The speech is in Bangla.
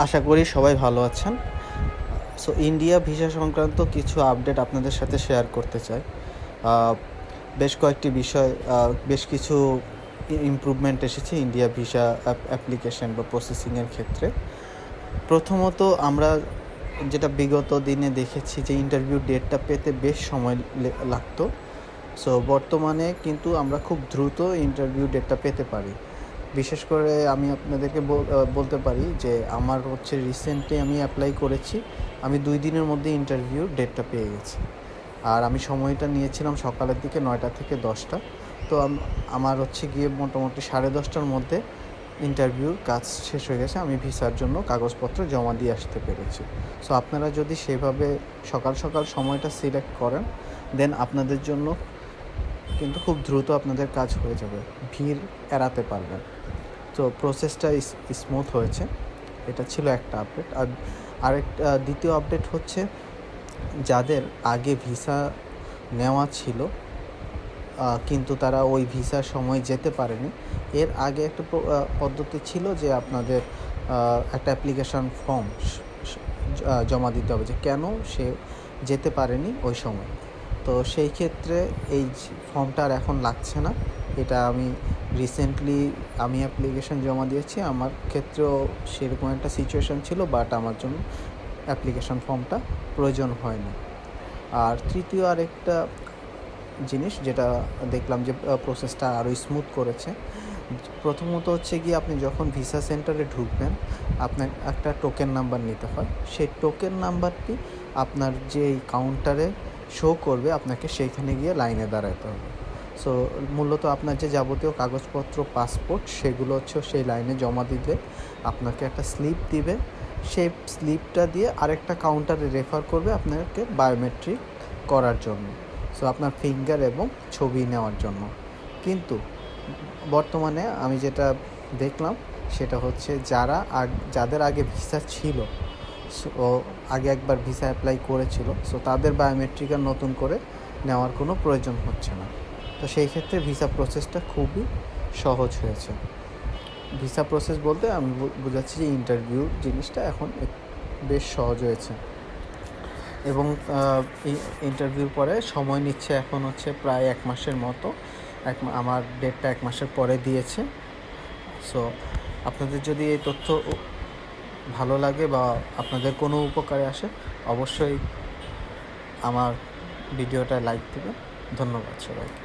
আশা করি সবাই ভালো আছেন। সো ইন্ডিয়া ভিসা সংক্রান্ত কিছু আপডেট আপনাদের সাথে শেয়ার করতে চাই। বেশ কয়েকটি বিষয়, বেশ কিছু ইমপ্রুভমেন্ট এসেছে ইন্ডিয়া ভিসা অ্যাপ্লিকেশন বা প্রসেসিংয়ের ক্ষেত্রে। প্রথমত আমরা যেটা বিগত দিনে দেখেছি যে ইন্টারভিউ ডেটটা পেতে বেশ সময় লাগতো। সো বর্তমানে কিন্তু আমরা খুব দ্রুত ইন্টারভিউ ডেটটা পেতে পারি। বিশেষ করে আমি আপনাদেরকে বলতে পারি যে আমার রিসেন্টলি আমি অ্যাপ্লাই করেছি, আমি 2 দিনের মধ্যে ইন্টারভিউ ডেটটা পেয়ে গেছি। আর আমি সময়টা নিয়েছিলাম সকালের দিকে 9টা থেকে 10টা। তো আমার গিয়ে মোটামুটি 10:30টার মধ্যে ইন্টারভিউর কাজ শেষ হয়ে গেছে, আমি ভিসার জন্য কাগজপত্র জমা দিয়ে আসতে পেরেছি। সো আপনারা যদি সেভাবে সকাল সকাল সময়টা সিলেক্ট করেন, দেন আপনাদের জন্য কিন্তু খুব দ্রুত আপনাদের কাজ হয়ে যাবে, ভিড় এড়াতে পারবেন। তো প্রসেসটা স্মুথ হয়েছে। এটা ছিল একটা আপডেট। আর আরেকটা দ্বিতীয় আপডেট হচ্ছে, যাদের আগে ভিসা নেওয়া ছিল কিন্তু তারা ওই ভিসার সময় যেতে পারেনি, এর আগে একটা পদ্ধতি ছিল যে আপনাদের একটা অ্যাপ্লিকেশান ফর্ম জমা দিতে হবে যে কেন সে যেতে পারেনি ওই সময়। তো সেই ক্ষেত্রে এই ফর্মটা আর এখন লাগছে না। এটা আমি রিসেন্টলি অ্যাপ্লিকেশান জমা দিয়েছি, আমার ক্ষেত্রেও সেরকম একটা সিচুয়েশান ছিল, বাট আমার জন্য অ্যাপ্লিকেশান ফর্মটা প্রয়োজন হয়নি। আর তৃতীয় আরেকটা জিনিস যেটা দেখলাম যে প্রসেসটা আরও স্মুথ করেছে, প্রথমত আপনি যখন ভিসা সেন্টারে ঢুকবেন, আপনার একটা টোকেন নাম্বার নিতে হয়। সেই টোকেন নাম্বারটি আপনার যে কাউন্টারে শো করবে, আপনাকে সেইখানে গিয়ে লাইনে দাঁড়াতে হবে। সো মূলত আপনার যে যাবতীয় কাগজপত্র, পাসপোর্ট, সেগুলো সেই লাইনে জমা দিলে আপনাকে একটা স্লিপ দিবে। সেই স্লিপটা দিয়ে আরেকটা কাউন্টারে রেফার করবে আপনাকে বায়োমেট্রিক করার জন্য, সো আপনার ফিঙ্গার এবং ছবি নেওয়ার জন্য। কিন্তু বর্তমানে আমি যেটা দেখলাম সেটা হচ্ছে, যাদের আগে ভিসা ছিল, সো আগে একবার ভিসা অ্যাপ্লাই করেছিল, সো তাদের বায়োমেট্রিক আর নতুন করে নেওয়ার কোনো প্রয়োজন হচ্ছে না। তো সেই ক্ষেত্রে ভিসা প্রসেসটা খুবই সহজ হয়েছে। ভিসা প্রসেস বলতে আমি বোঝাচ্ছি যে ইন্টারভিউ জিনিসটা এখন বেশ সহজ হয়েছে। এবং ইন্টারভিউর পরে সময় নিচ্ছে এখন প্রায় 1 মাসের মতো। আমার ডেটটা 1 মাসের পরে দিয়েছে। সো আপনাদের যদি এই তথ্য ভালো লাগে বা আপনাদের কোনো উপকারে আসে, অবশ্যই আমার ভিডিওটা লাইক দেবেন। ধন্যবাদ সবাইকে।